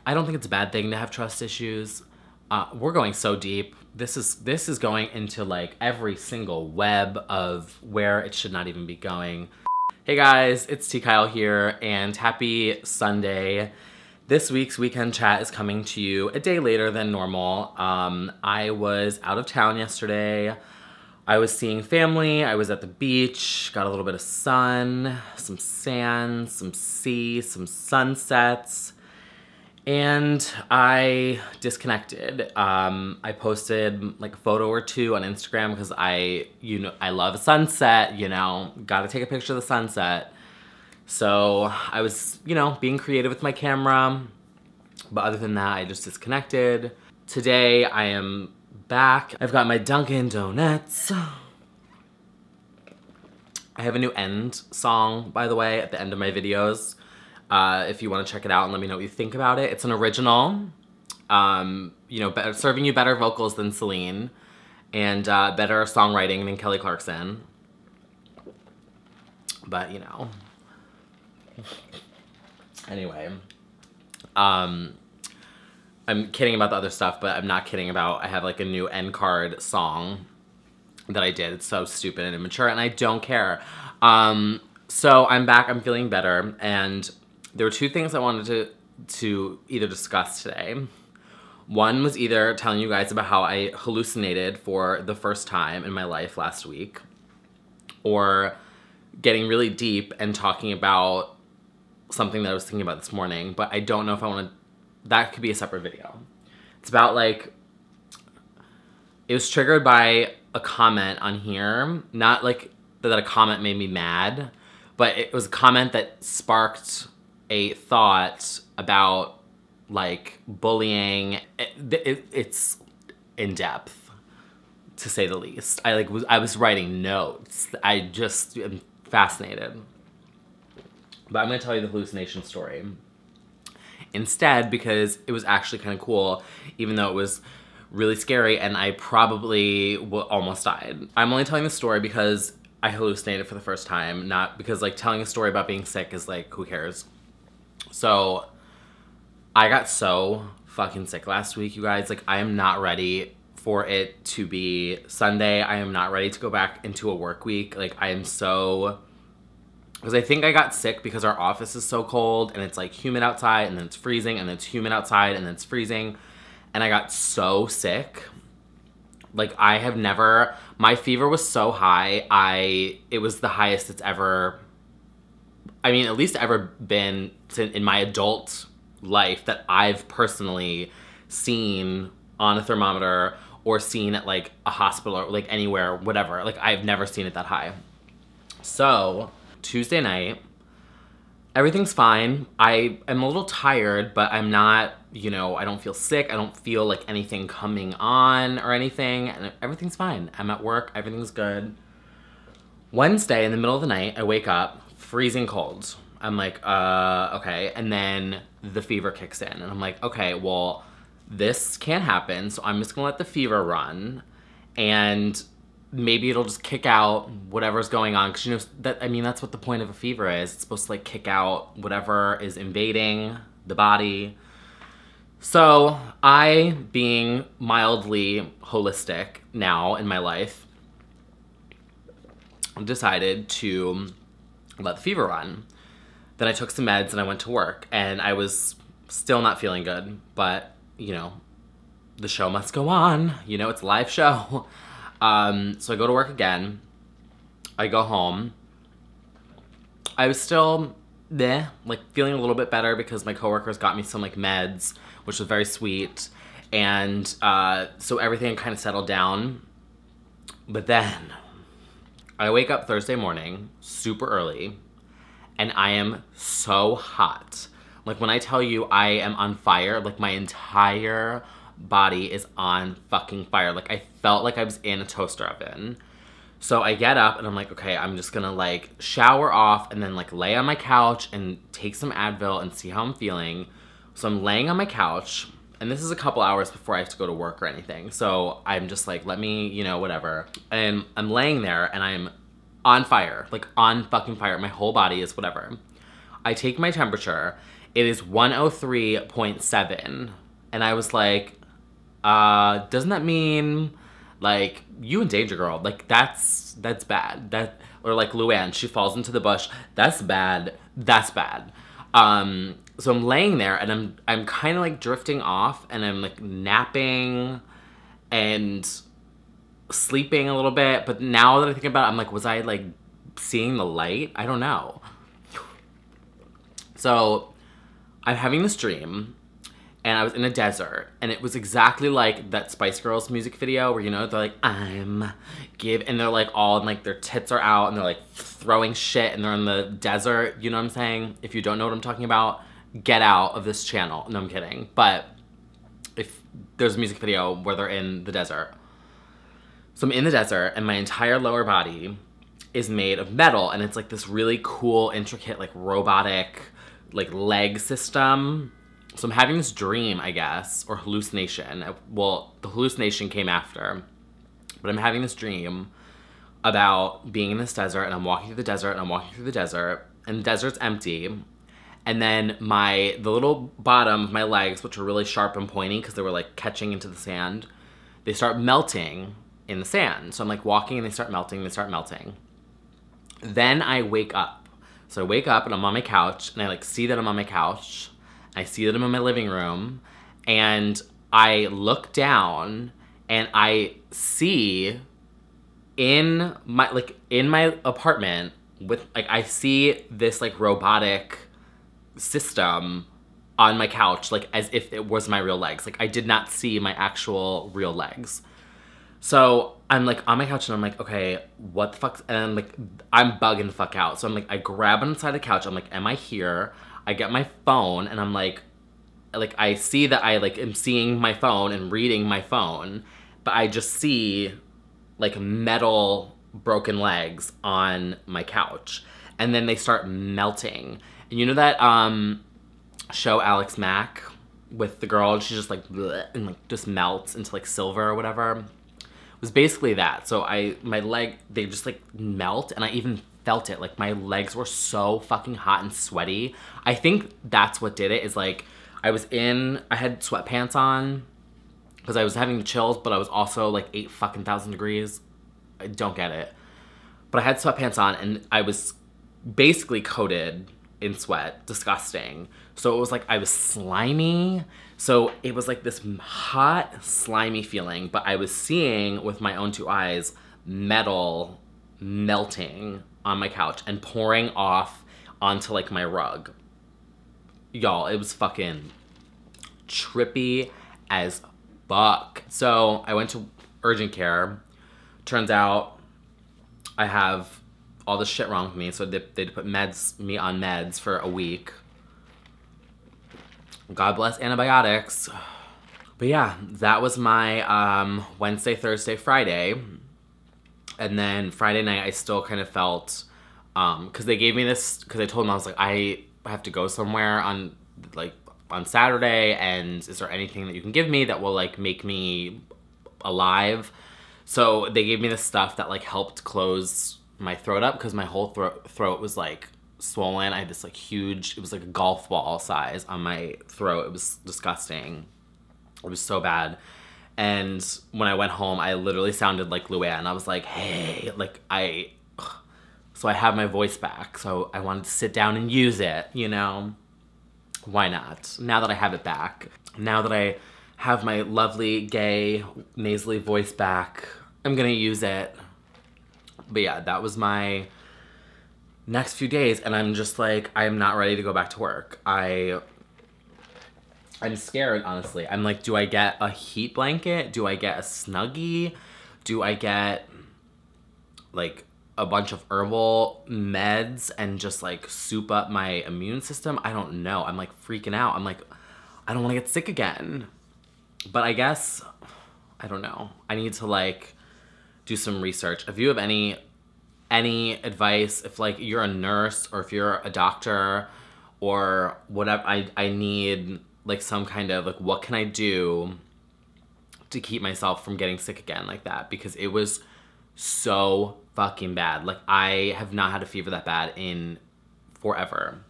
I don't think it's a bad thing to have trust issues. We're going so deep. This is going into like every single web of where it should not even be going. Hey guys, it's T Kyle here, and happy Sunday. This week's weekend chat is coming to you a day later than normal. I was out of town yesterday. I was seeing family, I was at the beach, got a little bit of sun, some sand, some sea, some sunsets, and I disconnected. I posted like a photo or two on Instagram because I love a sunset, gotta take a picture of the sunset. So I was, being creative with my camera, but other than that, I just disconnected. Today I am back. I've got my Dunkin' Donuts. I have a new end song, by the way, at the end of my videos. If you want to check it out and let me know what you think about it. It's an original, serving you better vocals than Celine and better songwriting than Kelly Clarkson. But, anyway. I'm kidding about the other stuff, but I'm not kidding about, I have like a new end card song that I did. It's so stupid and immature, and I don't care. So I'm back, I'm feeling better, and there were two things I wanted to either discuss today. One was either telling you guys about how I hallucinated for the first time in my life last week, or getting really deep and talking about something that I was thinking about this morning, but I don't know if I want to. That could be a separate video. It's about like, it was triggered by a comment on here. Not like that a comment made me mad, but it was a comment that sparked a thought about like bullying. It's in depth, to say the least. I was writing notes. I just am fascinated. But I'm gonna tell you the hallucination story instead, because it was actually kind of cool, even though it was really scary and I probably almost died. I'm only telling the story because I hallucinated for the first time, not because like telling a story about being sick is like, who cares? So I got so fucking sick last week, you guys. Like, I am not ready for it to be Sunday. I am not ready to go back into a work week. Like, I am so... Because I think I got sick because our office is so cold and it's like humid outside and then it's freezing and then it's humid outside and then it's freezing. And I got so sick. Like, I have never, my fever was so high. It was the highest it's ever, at least ever been in my adult life that I've personally seen on a thermometer or seen at like a hospital or like anywhere, whatever. Like, I've never seen it that high. So Tuesday night, everything's fine. I am a little tired, but I'm not, I don't feel sick. I don't feel like anything coming on or anything, and everything's fine. I'm at work, everything's good. Wednesday, in the middle of the night, I wake up, freezing cold. I'm like, okay. And then the fever kicks in, and I'm like, okay, well, this can't happen, so I'm just gonna let the fever run, and maybe it'll just kick out whatever's going on, because that's what the point of a fever is. It's supposed to like kick out whatever is invading the body. So I, being mildly holistic now in my life, decided to let the fever run. Then I took some meds and I went to work, and I was still not feeling good, but the show must go on. It's a live show. So I go to work again. I go home. I was still feeling a little bit better because my coworkers got me some like meds, which was very sweet. And so everything kind of settled down. But then I wake up Thursday morning super early, and I am so hot. Like, when I tell you I am on fire, like my entire body is on fucking fire. Like, I felt like I was in a toaster oven. So I get up and I'm like, okay, I'm just gonna like shower off and then like lay on my couch and take some Advil and see how I'm feeling. So I'm laying on my couch, and this is a couple hours before I have to go to work or anything. So I'm just like, let me, whatever. And I'm laying there and I'm on fire, like on fucking fire. My whole body is whatever. I take my temperature. It is 103.7. And I was like, doesn't that mean, like, you in danger, girl? Like, that's bad. Or like Luann, she falls into the bush. That's bad. That's bad. So I'm laying there and I'm kind of like drifting off and I'm like napping and sleeping a little bit. But now that I think about it, I'm like, was I like seeing the light? I don't know. So I'm having this dream and I was in a desert and it was exactly like that Spice Girls music video where, you know, they're like, and they're like all, and like their tits are out and they're like throwing shit and they're in the desert. You know what I'm saying? If you don't know what I'm talking about, get out of this channel. No, I'm kidding. But if there's a music video where they're in the desert. So I'm in the desert and my entire lower body is made of metal and it's like this really cool, intricate, like robotic, like leg system. So I'm having this dream, I guess, or hallucination. Well, the hallucination came after. But I'm having this dream about being in this desert and I'm walking through the desert and I'm walking through the desert and the desert's empty. And then the little bottom of my legs, which were really sharp and pointy because they were like catching into the sand, they start melting in the sand. So I'm like walking and they start melting, they start melting. Then I wake up. So I wake up and I'm on my couch and I like see that I'm on my couch. I see that I'm in my living room and I look down and I see in my apartment with like, I see this like robotic system on my couch, like as if it was my real legs. Like I did not see my actual real legs. So I'm like on my couch and I'm like, okay, what the fuck? And I'm like, I'm bugging the fuck out. So I'm like, I grab inside the couch. I'm like, am I here? I get my phone and I'm like I see that I like am seeing my phone and reading my phone, but I just see like metal broken legs on my couch. And then they start melting. And you know that show Alex Mack with the girl and she just like bleh, and like just melts into like silver or whatever? It was basically that. So my leg, they just like melt and I even felt it. Like my legs were so fucking hot and sweaty. I think that's what did it, is like I had sweatpants on because I was having the chills, but I was also like 8,000 degrees. I don't get it. But I had sweatpants on and I was basically coated in sweat. Disgusting. So it was like I was slimy. So it was like this hot, slimy feeling, but I was seeing with my own two eyes metal melting on my couch and pouring off onto like my rug. Y'all, it was fucking trippy as fuck. So I went to urgent care. Turns out I have all this shit wrong with me, so they put me on meds for a week. God bless antibiotics. But yeah, that was my Wednesday, Thursday, Friday. And then Friday night, I still kind of felt, because they gave me this, because I told them, I was like, I have to go somewhere on Saturday, and is there anything that you can give me that will like make me alive? So they gave me this stuff that like helped close my throat up, because my whole throat was like swollen. I had this like huge, it was like a golf ball size on my throat. It was disgusting. It was so bad. And when I went home, I literally sounded like Luann. I was like, hey, like so I have my voice back. So I wanted to sit down and use it, you know? Why not? Now that I have it back, now that I have my lovely, gay, nasally voice back, I'm gonna use it. But yeah, that was my next few days, and I'm just like, I'm not ready to go back to work. I'm scared, honestly. I'm like, do I get a heat blanket? Do I get a Snuggie? Do I get like a bunch of herbal meds and just like soup up my immune system? I don't know. I'm like freaking out. I'm like, I don't want to get sick again. But I guess, I don't know. I need to like do some research. If you have any advice, if like you're a nurse or if you're a doctor or whatever, I need like some kind of like, what can I do to keep myself from getting sick again like that? Because it was so fucking bad. Like I have not had a fever that bad in forever.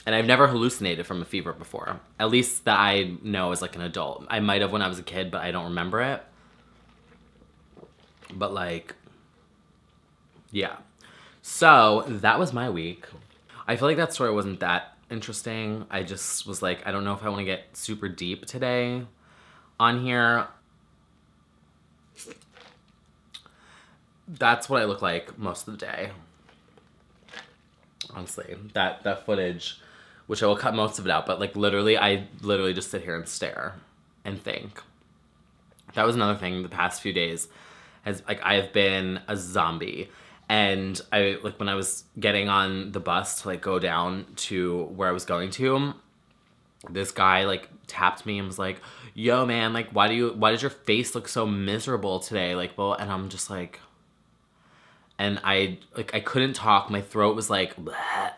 And I've never hallucinated from a fever before. At least that I know as like an adult. I might have when I was a kid, but I don't remember it. But like, yeah. So that was my week. I feel like that story wasn't that interesting. I just was like, I don't know if I want to get super deep today on here. That's what I look like most of the day. Honestly, that footage, which I will cut most of it out, but like I literally just sit here and stare and think. That was another thing the past few days, has like I have been a zombie. And I like when I was getting on the bus to like go down to where I was going to, this guy like tapped me and was like, yo man, like why does your face look so miserable today? Like, well, and I'm just like, and I couldn't talk. My throat was like, bleh.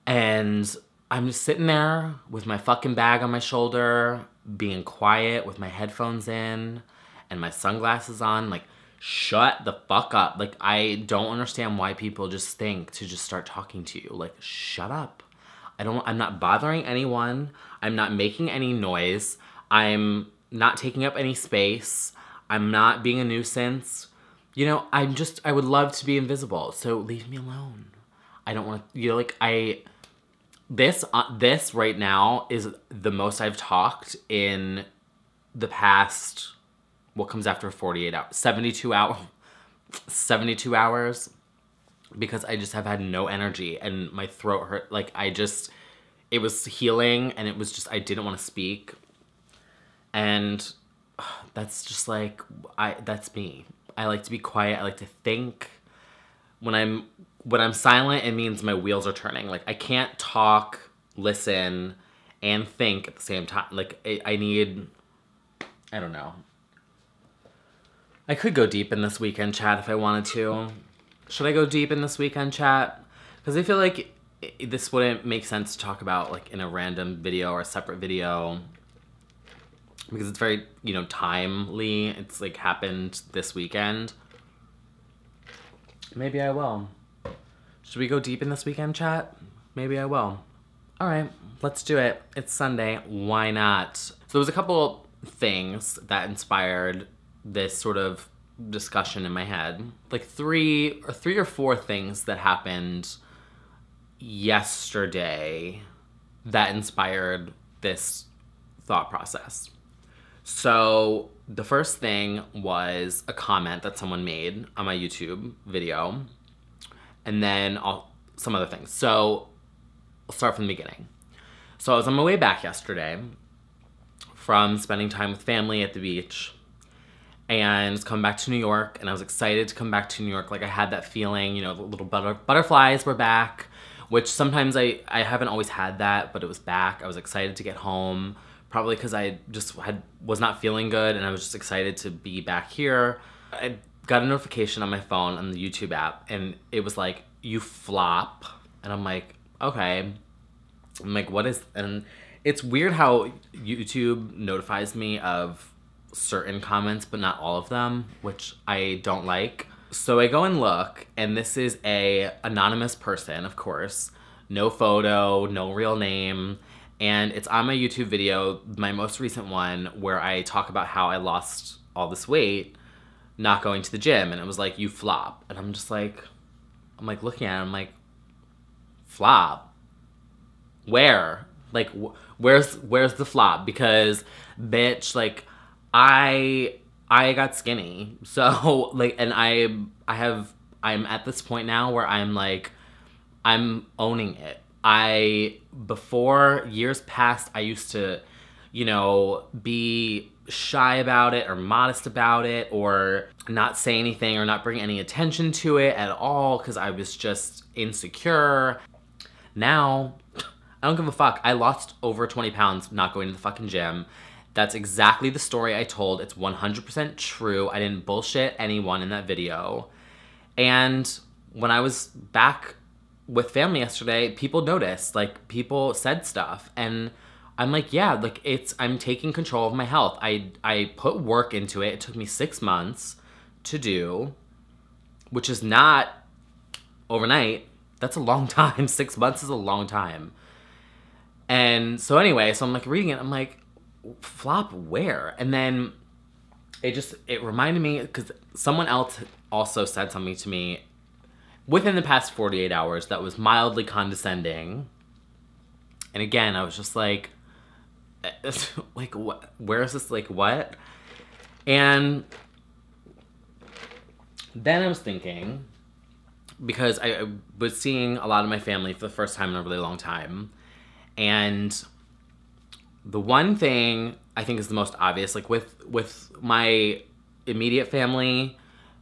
And I'm just sitting there with my fucking bag on my shoulder, being quiet with my headphones in and my sunglasses on, like, shut the fuck up. Like, I don't understand why people just think to just start talking to you. Like, shut up. I'm not bothering anyone. I'm not making any noise. I'm not taking up any space. I'm not being a nuisance. You know, I would love to be invisible, so leave me alone. I don't want to, you know, like, this right now is the most I've talked in the past, what comes after 48 hours, 72 72 hours, because I just have had no energy and my throat hurt. Like, it was healing and it was just, I didn't want to speak. And that's just like, that's me. I like to be quiet. I like to think. When I'm silent, it means my wheels are turning. Like, I can't talk, listen, and think at the same time. Like, I don't know. I could go deep in this weekend chat if I wanted to. Should I go deep in this weekend chat? Because I feel like this wouldn't make sense to talk about, like, in a random video or a separate video. Because it's very, you know, timely. It's, like, happened this weekend. Maybe I will. Should we go deep in this weekend chat? Maybe I will. All right, let's do it. It's Sunday. Why not? So there was a couple things that inspired this sort of discussion in my head. Like three or four things that happened yesterday that inspired this thought process. So the first thing was a comment that someone made on my YouTube video, and then some other things. So I'll start from the beginning. So I was on my way back yesterday from spending time with family at the beach and coming back to New York, and I was excited to come back to New York. Like, I had that feeling, you know, the little butterflies were back, which sometimes I haven't always had that, but it was back. I was excited to get home. Probably because I just was not feeling good and I was just excited to be back here. I got a notification on my phone on the YouTube app and it was like, you flop. And I'm like, okay. I'm like, what is, and it's weird how YouTube notifies me of certain comments, but not all of them, which I don't like. So I go and look, and this is a anonymous person, of course. No photo, no real name. And it's on my YouTube video, my most recent one, where I talk about how I lost all this weight not going to the gym. And it was like, you flop. And I'm just like, looking at it, I'm like, flop? Where? Like, where's the flop? Because, bitch, like, I got skinny. So, like, and I'm at this point now where I'm like, I'm owning it. Before, years past, I used to, you know, be shy about it or modest about it or not say anything or not bring any attention to it at all because I was just insecure. Now, I don't give a fuck. I lost over 20 pounds not going to the fucking gym. That's exactly the story I told. It's 100% true. I didn't bullshit anyone in that video. And when I was back with family yesterday, people noticed, like, people said stuff, and I'm like, yeah, like, I'm taking control of my health. I put work into it. It took me 6 months to do, which is not overnight. That's a long time. 6 months is a long time. And so anyway, so I'm like reading it. I'm like, flop where? And then it reminded me, because someone else also said something to me within the past 48 hours that was mildly condescending. And again, I was just like, what? Where is this? Like, what? And then I was thinking, because I was seeing a lot of my family for the first time in a really long time. And the one thing I think is the most obvious, like with my immediate family,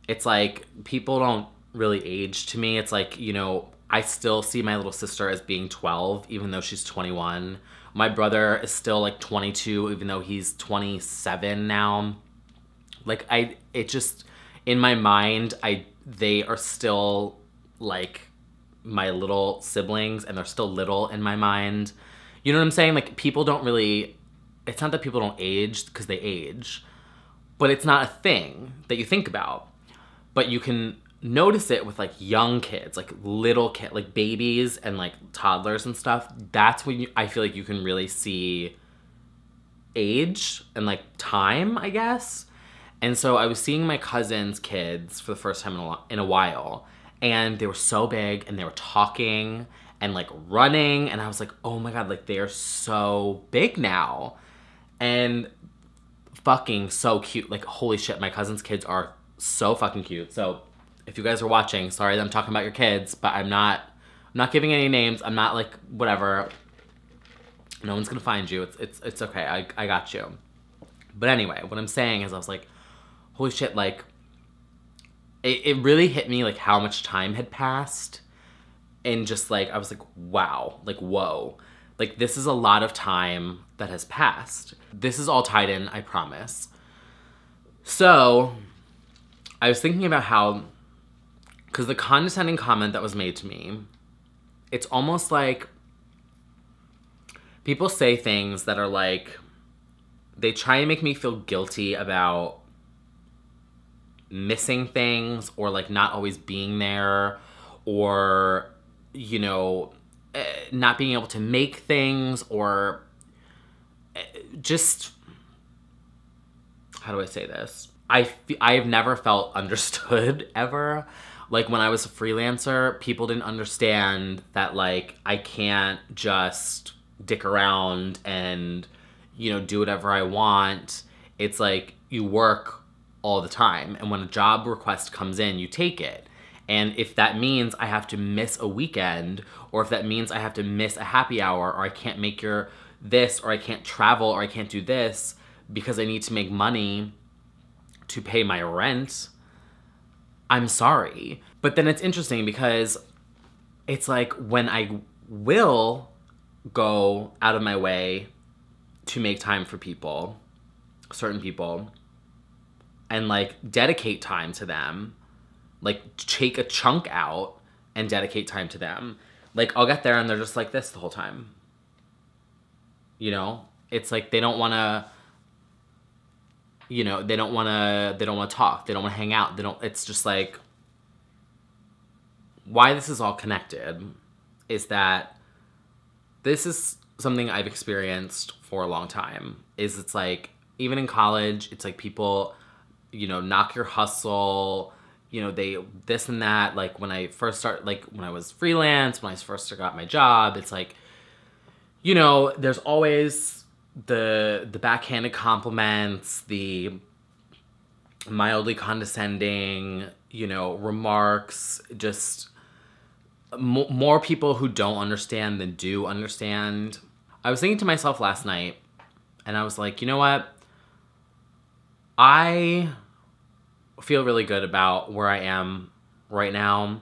it's like people don't really age to me. It's like, you know, I still see my little sister as being 12, even though she's 21. My brother is still like 22, even though he's 27 now. Like in my mind, they are still like my little siblings, and they're still little in my mind. You know what I'm saying? Like, people don't really, it's not that people don't age because they age, but it's not a thing that you think about. But you can notice it with like young kids, like little kids, like babies and like toddlers and stuff. That's when I feel like you can really see age and like time, I guess. And so I was seeing my cousin's kids for the first time in a while, and they were so big, and they were talking and like running, and I was like, oh my God, like they are so big now and fucking so cute. Like, holy shit, my cousin's kids are so fucking cute. So if you guys are watching, sorry that I'm talking about your kids, but I'm not giving any names. I'm not like, whatever. No one's gonna find you. It's okay. I got you. But anyway, what I'm saying is I was like, holy shit, like, it really hit me, like, how much time had passed. And just, like, I was like, wow. Like, whoa. Like, this is a lot of time that has passed. This is all tied in, I promise. So, I was thinking about how, because the condescending comment that was made to me, it's almost like people say things that are like, they try and make me feel guilty about missing things, or like not always being there, or, you know, not being able to make things, or just, how do I say this? I have never felt understood ever. Like, when I was a freelancer, people didn't understand that, like, I can't just dick around and, you know, do whatever I want. It's like, you work all the time, and when a job request comes in, you take it. And if that means I have to miss a weekend, or if that means I have to miss a happy hour, or I can't make this, or I can't travel, or I can't do this because I need to make money to pay my rent, I'm sorry. But then it's interesting because it's like, when I will go out of my way to make time for people, certain people, and like dedicate time to them, like take a chunk out and dedicate time to them, like I'll get there and they're just like this the whole time. You know, it's like they don't want to, you know, they don't want to talk, they don't want to hang out, it's just like, why this is all connected is that this is something I've experienced for a long time. Is it's like, even in college, it's like people, you know, knock your hustle, you know, this and that. Like, when I first started, like when I was freelance, when I first got my job, it's like, you know, there's always the backhanded compliments, the mildly condescending, you know, remarks, just more people who don't understand than do understand. I was thinking to myself last night, and I was like, you know what? I feel really good about where I am right now.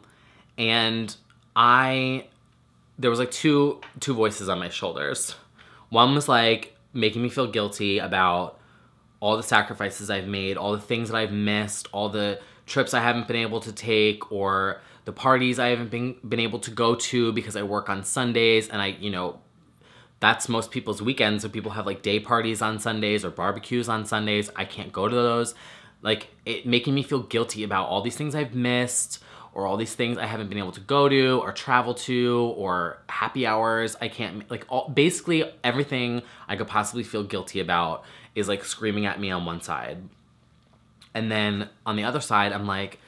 And there was like two voices on my shoulders. One was like making me feel guilty about all the sacrifices I've made, all the things that I've missed, all the trips I haven't been able to take, or the parties I haven't been able to go to because I work on Sundays, and you know, that's most people's weekends. So people have like day parties on Sundays or barbecues on Sundays. I can't go to those. Like, it making me feel guilty about all these things I've missed, or all these things I haven't been able to go to or travel to, or happy hours I can't, like, basically everything I could possibly feel guilty about is like screaming at me on one side. And then on the other side, I'm like,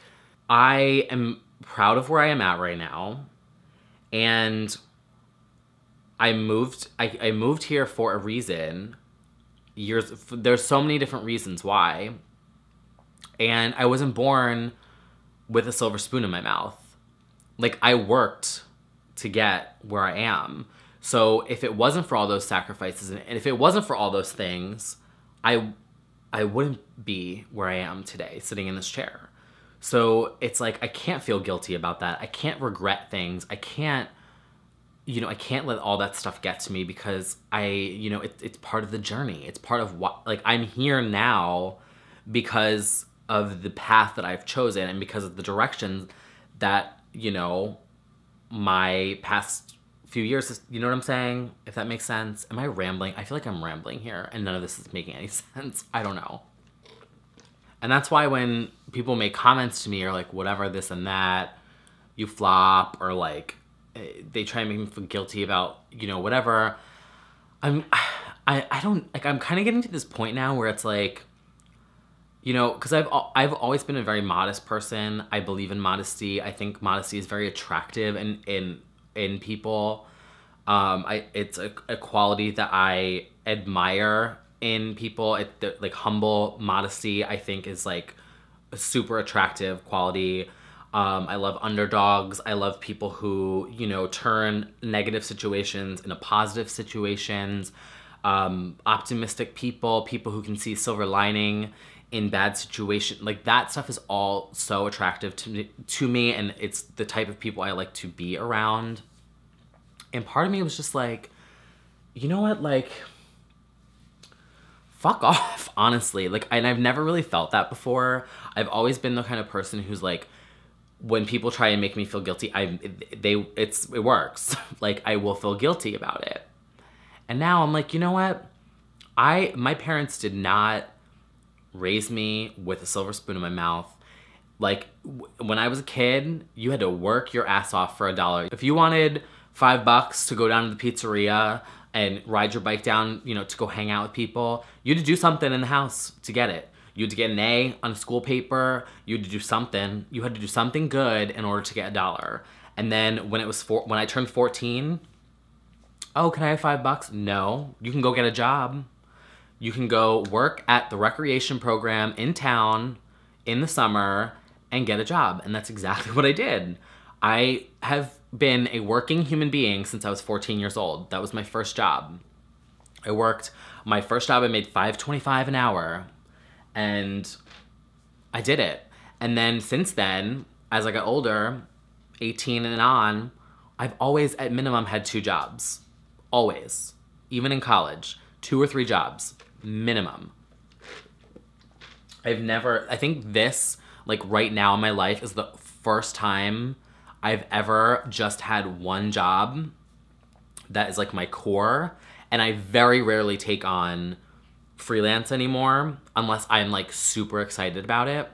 I am proud of where I am at right now. And I moved here for a reason. There's so many different reasons why. And I wasn't born with a silver spoon in my mouth. Like, I worked to get where I am. So if it wasn't for all those sacrifices, and if it wasn't for all those things, I wouldn't be where I am today, sitting in this chair. So it's like, I can't feel guilty about that. I can't regret things. I can't let all that stuff get to me, because it's part of the journey. It's part of what, like, I'm here now because of the path that I've chosen, and because of the directions that, my past few years, you know what I'm saying? If that makes sense. Am I rambling? I feel like I'm rambling here, and none of this is making any sense. I don't know. And that's why when people make comments to me, or like, whatever, this and that, you flop, or like, they try and make me feel guilty about, whatever. I don't, like, I'm kind of getting to this point now where it's like, because I've always been a very modest person. I believe in modesty. I think modesty is very attractive in people. It's a quality that I admire in people. Like, humble modesty, I think, is like a super attractive quality. I love underdogs. I love people who, turn negative situations into positive situations. Optimistic people who can see silver lining in bad situations. Like, that stuff is all so attractive to me, and it's the type of people I like to be around. And part of me was just like, you know what, like, fuck off, honestly. Like, and I've never really felt that before. I've always been the kind of person who's like, when people try and make me feel guilty, it works. Like, I will feel guilty about it. And now I'm like, you know what? My parents did not raise me with a silver spoon in my mouth. Like, when I was a kid, you had to work your ass off for $1. If you wanted $5 to go down to the pizzeria and ride your bike down, to go hang out with people, you had to do something in the house to get it. You had to get an A on a school paper. You had to do something. You had to do something good in order to get $1. And then when I turned 14, oh, can I have $5? No. You can go get a job. You can go work at the recreation program in town in the summer and get a job. And that's exactly what I did. I have been a working human being since I was 14 years old. That was my first job. My first job, I made $5.25 an hour. And I did it. And then since then, as I got older, 18 and on, I've always, at minimum, had 2 jobs. Always. Even in college. 2 or 3 jobs. Minimum. I think this, like, right now in my life is the first time I've ever just had one job that is, like, my core. And I very rarely take on freelance anymore unless I'm, like, super excited about it.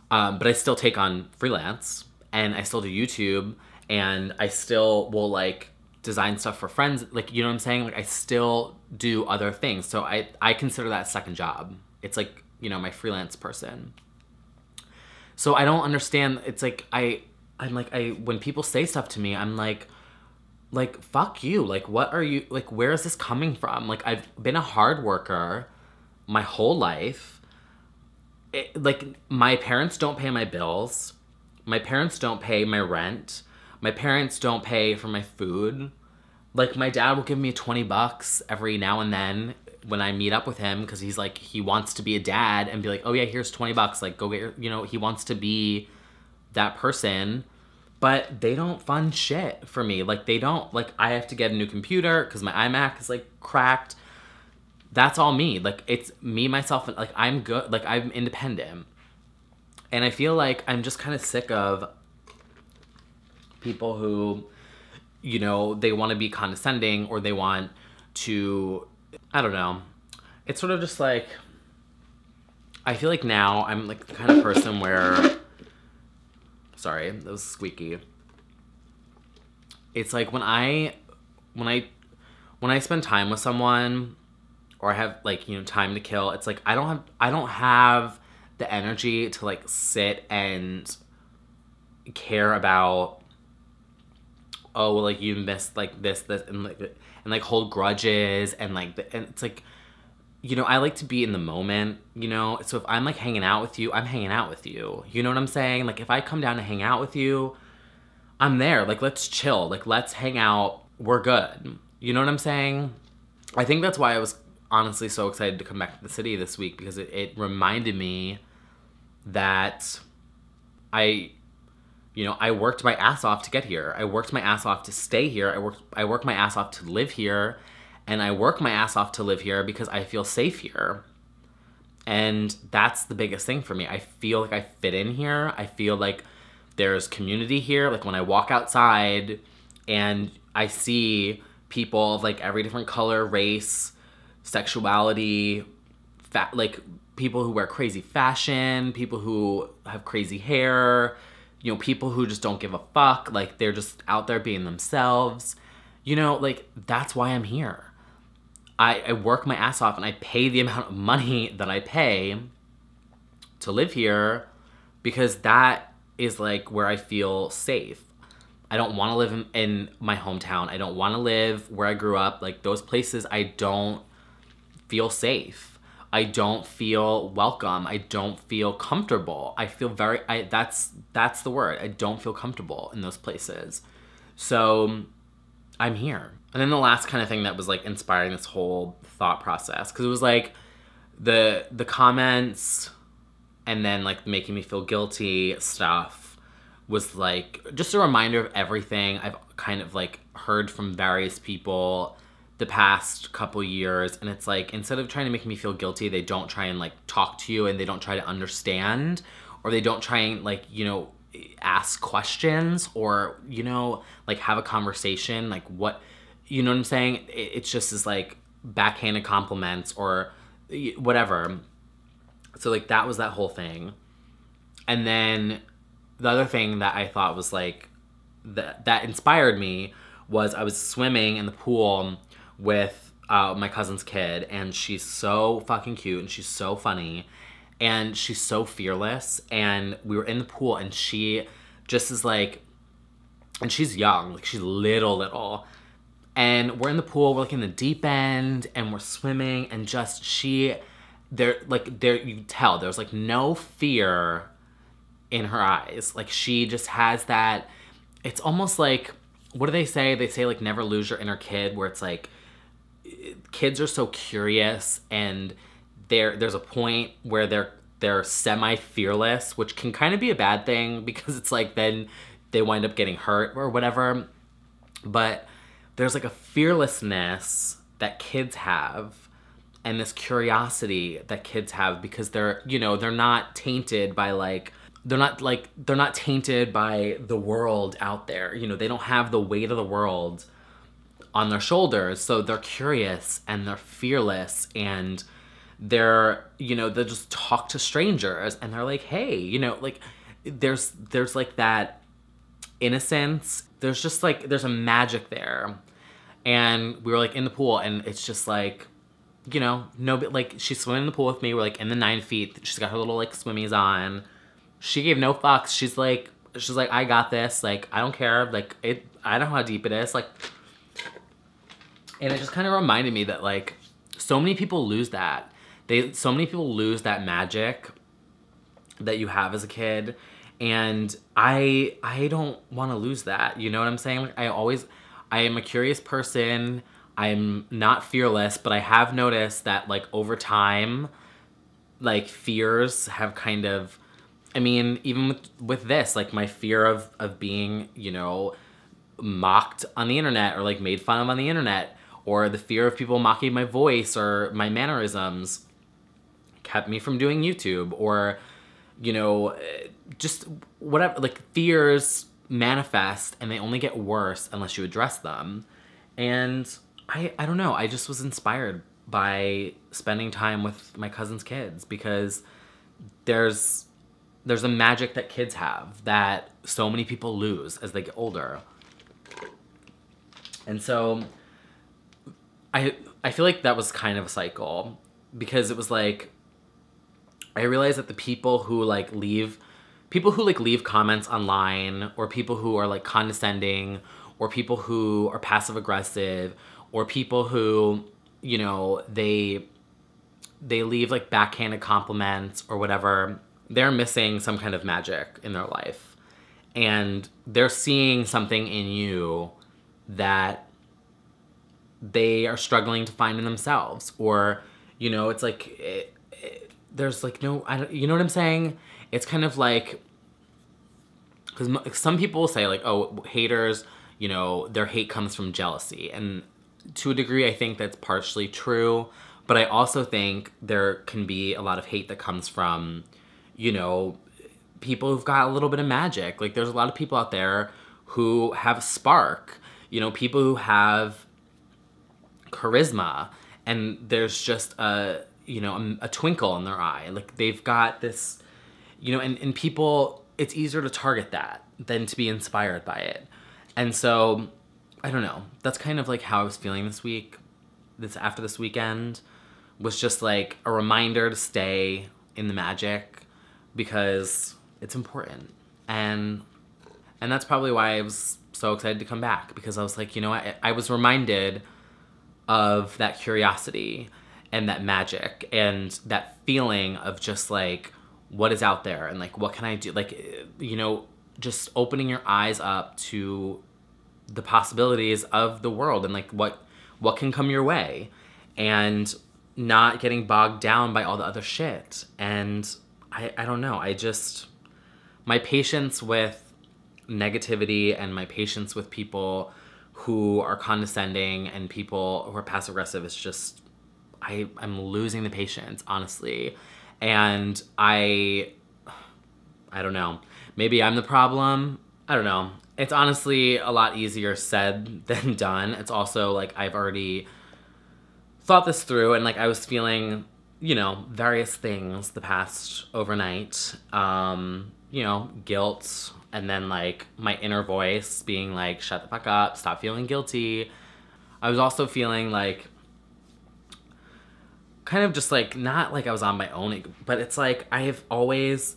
But I still take on freelance, and I still do YouTube, and I still will, like, design stuff for friends. Like, you know what I'm saying? Like, I still do other things. So I consider that a second job. It's like, my freelance person. So I don't understand. It's like, when people say stuff to me, I'm like, fuck you. Like, what are you, like, where is this coming from? Like, I've been a hard worker my whole life. Like, my parents don't pay my bills. My parents don't pay my rent. My parents don't pay for my food. Like, my dad will give me $20 every now and then when I meet up with him, because he's like, he wants to be a dad and be like, oh yeah, here's $20. Like, go get your, he wants to be that person. But they don't fund shit for me. Like, they don't, like, I have to get a new computer because my iMac is, like, cracked. That's all me. Like, it's me, myself, and, like, I'm good. Like, I'm independent. And I feel like I'm just kind of sick of people who, they want to be condescending, or they want to, I don't know. It's sort of just like, I feel like now I'm, like, the kind of person where Sorry, that was squeaky. It's like when I spend time with someone, or I have like, you know, time to kill, it's like I don't have the energy to like sit and care about, oh well, like you missed like this and like hold grudges and like and it's like, you know, I like to be in the moment, you know? So if I'm like hanging out with you, I'm hanging out with you. You know what I'm saying? Like if I come down to hang out with you, I'm there. Like let's chill. Like let's hang out. We're good. You know what I'm saying? I think that's why I was honestly so excited to come back to the city this week, because it reminded me that I worked my ass off to get here. I worked my ass off to stay here. I worked my ass off to live here. And I work my ass off to live here because I feel safe here. And that's the biggest thing for me. I feel like I fit in here. I feel like there's community here. Like when I walk outside and I see people of like every different color, race, sexuality, like people who wear crazy fashion, people who have crazy hair, you know, people who just don't give a fuck. Like they're just out there being themselves. You know, like that's why I'm here. I work my ass off and I pay the amount of money that I pay to live here because that is like where I feel safe. I don't want to live in my hometown. I don't want to live where I grew up. Like those places, I don't feel safe. I don't feel welcome. I don't feel comfortable. I feel that's the word. I don't feel comfortable in those places. So I'm here. And then the last kind of thing that was like inspiring this whole thought process, because it was like the comments and then like making me feel guilty stuff was like just a reminder of everything I've kind of like heard from various people the past couple years. And it's like, instead of trying to make me feel guilty, they don't try and like talk to you, and they don't try to understand, or they don't try and like, you know, ask questions, or, you know, like have a conversation, like what, you know what I'm saying? It's just is like backhanded compliments or whatever. So like that was that whole thing. And then the other thing that I thought was like that inspired me was I was swimming in the pool with my cousin's kid, and she's so fucking cute and she's so funny and she's so fearless. And we were in the pool and she just is like, and she's young, like she's little. And we're in the pool, we're like in the deep end, and we're swimming, and just you tell there's like no fear in her eyes. Like she just has that, it's almost like, what do they say? They say like never lose your inner kid, where it's like kids are so curious, and there's a point where they're semi-fearless, which can kind of be a bad thing because it's like then they wind up getting hurt or whatever. But there's like a fearlessness that kids have, and this curiosity that kids have, because they're, you know, they're not tainted by like, they're not tainted by the world out there. You know, they don't have the weight of the world on their shoulders. So they're curious and they're fearless, and they're, you know, they just talk to strangers and they're like, hey, you know, like there's like that innocence. There's just like, there's a magic there. And we were like in the pool, and it's just like, you know, like she's swimming in the pool with me. We're like in the 9 feet. She's got her little like swimmies on. She gave no fucks. She's like, I got this. Like, I don't care. Like I know how deep it is. Like, and it just kind of reminded me that like so many people lose that. So many people lose that magic that you have as a kid. And I don't want to lose that. You know what I'm saying? Like I am a curious person. I'm not fearless, but I have noticed that like over time, like fears have kind of, I mean, even with this, like my fear of being, you know, mocked on the internet, or like made fun of on the internet, or the fear of people mocking my voice or my mannerisms kept me from doing YouTube, or, you know, just whatever. Like fears manifest, and they only get worse unless you address them. And I don't know, I just was inspired by spending time with my cousin's kids, because there's there's a magic that kids have that so many people lose as they get older. And so I feel like that was kind of a cycle, because it was like, I realized that the people who like leave comments online, or people who are like condescending, or people who are passive aggressive, or people who, you know, they leave like backhanded compliments or whatever, they're missing some kind of magic in their life. And they're seeing something in you that they are struggling to find in themselves. Or, you know, it's like, there's like no, you know what I'm saying? It's kind of like, because some people say like, oh, haters, you know, their hate comes from jealousy. And to a degree, I think that's partially true. But I also think there can be a lot of hate that comes from, you know, people who've got a little bit of magic. Like, there's a lot of people out there who have a spark, you know, people who have charisma, and there's just a, you know, a twinkle in their eye. Like, they've got this, you know, and people, it's easier to target that than to be inspired by it. And so, I don't know. That's kind of like how I was feeling this week. After this weekend was just like a reminder to stay in the magic, because it's important. And that's probably why I was so excited to come back, because I was like, you know what? I was reminded of that curiosity and that magic and that feeling of just like, what is out there, and like, what can I do? Like, you know, just opening your eyes up to the possibilities of the world, and like what can come your way, and not getting bogged down by all the other shit. And I don't know, my patience with negativity and my patience with people who are condescending and people who are passive aggressive is just, I'm losing the patience, honestly. And I don't know, maybe I'm the problem. I don't know. It's honestly a lot easier said than done. It's also like, I've already thought this through, and like, I was feeling, you know, various things the past overnight. You know, guilt, and then like my inner voice being like, shut the fuck up, stop feeling guilty. I was also feeling like, kind of just like, not like I was on my own, but it's like, I have always,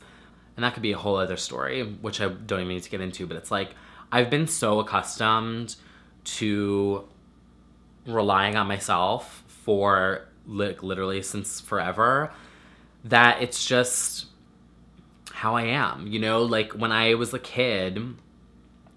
and that could be a whole other story, which I don't even need to get into, but it's like, I've been so accustomed to relying on myself for like literally since forever, that it's just how I am, you know? Like, when I was a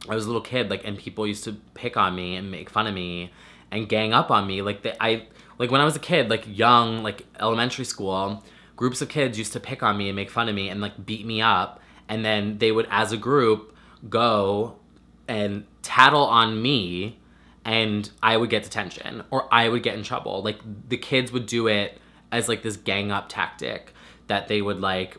little kid, like, and people used to pick on me and make fun of me and gang up on me, like, like, when I was a kid, like, young, like, elementary school, groups of kids used to pick on me and make fun of me and, like, beat me up, and then they would, as a group, go and tattle on me, and I would get detention, or I would get in trouble. Like, the kids would do it as, like, this gang up tactic, that they would, like,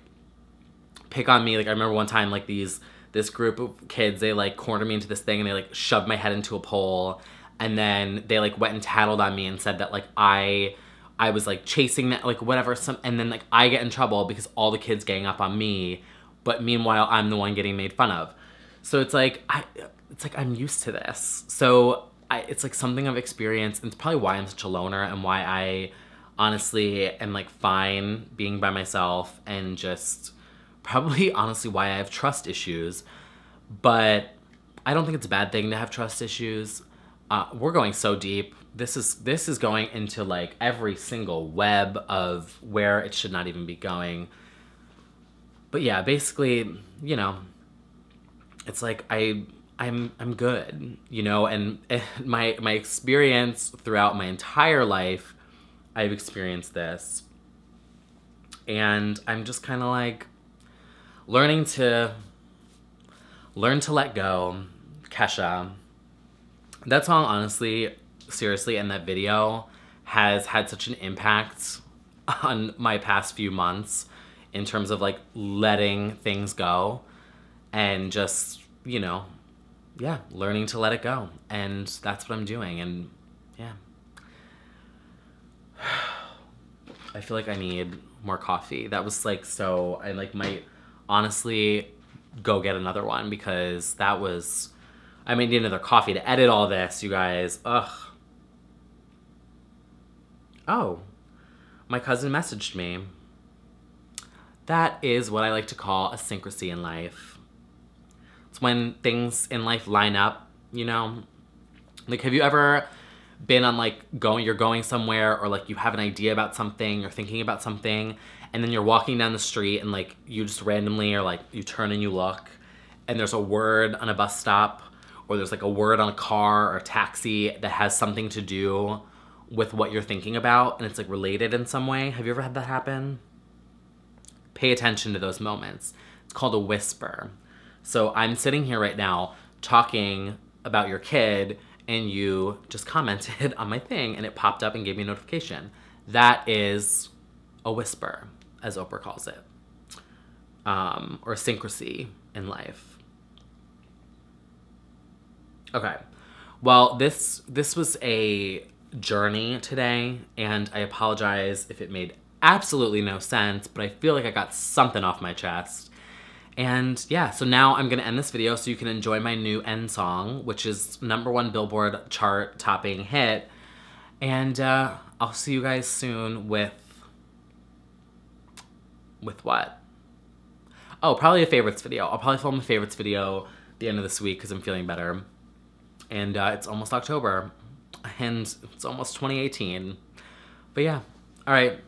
pick on me. Like, I remember one time, like, this group of kids, they, like, cornered me into this thing, and they, like, shoved my head into a pole, and then they, like, went and tattled on me and said that, like, I was, like, chasing that, like, whatever, and then, like, I get in trouble because all the kids gang up on me, but meanwhile, I'm the one getting made fun of. So it's like, I'm used to this. So it's, like, something I've experienced, and it's probably why I'm such a loner, and why I honestly am, like, fine being by myself, and just probably, honestly, why I have trust issues. But I don't think it's a bad thing to have trust issues. We're going so deep. This is going into, like, every single web of where it should not even be going. But yeah, basically, you know, it's like I'm good, you know, and my experience throughout my entire life, I've experienced this. And I'm just kind of like learn to let go. Kesha. That song, honestly, seriously, and that video has had such an impact on my past few months in terms of, like, letting things go and just, you know, yeah, learning to let it go. And that's what I'm doing. And yeah. I feel like I need more coffee. That was, like, so, I, like, might honestly, go get another one because that was... I may need another coffee to edit all this, you guys. Ugh. Oh, my cousin messaged me. That is what I like to call a syncrasy in life. It's when things in life line up, you know? Like, have you ever been on, like, you're going somewhere, or, like, you have an idea about something, you're thinking about something, and then you're walking down the street and, like, you just randomly, or, like, you turn and you look, and there's a word on a bus stop, or there's, like, a word on a car or a taxi that has something to do with what you're thinking about, and it's, like, related in some way. Have you ever had that happen? Pay attention to those moments. It's called a whisper. So I'm sitting here right now talking about your kid, and you just commented on my thing, and it popped up and gave me a notification. That is a whisper, as Oprah calls it, or syncrasy in life. Okay, well, this was a journey today, and I apologize if it made absolutely no sense, but I feel like I got something off my chest. And yeah, so now I'm gonna end this video so you can enjoy my new end song, which is #1 Billboard chart topping hit. And I'll see you guys soon with what? Oh, probably a favorites video. I'll probably film a favorites video at the end of this week because I'm feeling better. And it's almost October, and it's almost 2018. But yeah, all right.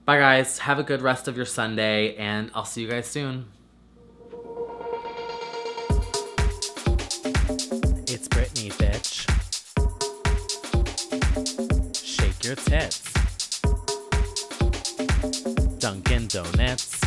Bye, guys. Have a good rest of your Sunday, and I'll see you guys soon. It's Britney, bitch. Shake your tits. Dunkin' Donuts.